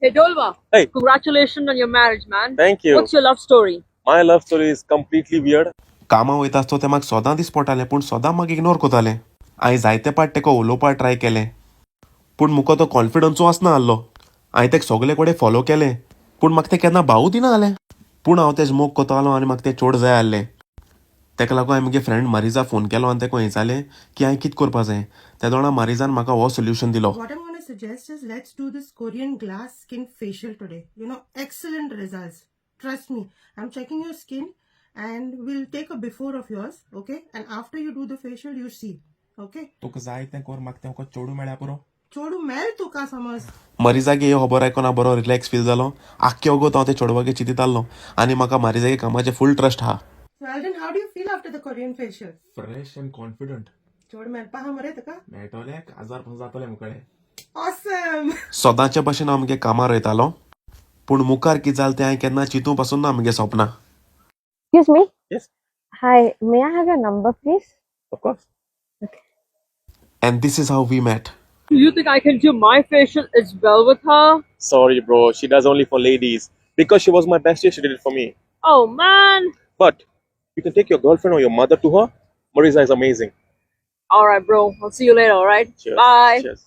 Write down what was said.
Hey Dollmmaa, Hey. congratulations on your marriage, man. Thank you. What's your love story? My love story is completely weird. कामा वयता आसतो ते म्हाका सोदां दिसपडटालें पूण सोदां म्हाका ignore कोतालें. हांवें जायते पाट तेका उलोवपा ट्राय केलें पूण मुको तो कॉन्फिडन्सू आसना आहलो. हांवें तेका सगळे कडेन फॉलो केलें पूण म्हाका तें केन्ना भावू दिना जालें. पूण हांव तेज मोग कोतालो आनी म्हाका तें चोड जाय आहलें. तेका लागून हांवें म्हगे फ्रेंड मारिसा फोन केलो आनी तेका विचारलें की हांवें कितें करपा जाय. त्या दोणा मारिसान म्हाका हो सोल्युशन दिलो. What I'm going to suggest is let's do this Korean glass skin facial today. Excellent results. Trust me. I'm checking your skin and we'll take a before of yours, okay? And after you do the facial, you see, okay? तुका जाय तें कर म्हाका तें चोडू मेळ्ळ्या पुरो. चोडू मेळ तुका समज. मारिसागे हो खबर आयकून हांव बरो रिलॅक्स फील जालो. आख्खे वगत हांव ते चोडवागे चिंतितालो आनी म्हाका मारिसागे कामाचे फूल ट्रस्ट आहा. Well then, how do you feel after the Korean facial? Fresh and confident. चोड मेळपा हा मरे तुका? मेळटोले 1000 जातोले मुखाडे. Awesome! सोदांचे भशेन हांव म्हगे कामार वयतालो पूण मुखार कितें जालें तें हांवें केन्ना चिंतूं पासून ना म्हगे सपनां. Excuse me. Yes, Hi, may I have your number, please? of course. And this is how we met. Do you think I can do my facial as well with her? Sorry, bro. She does only for ladies. Because she was my bestie, she did it for me. Oh man. But you can take your girlfriend or your mother to her. Marissa is amazing. Alright, bro. I'll see you later, alright? Cheers. Bye. Cheers.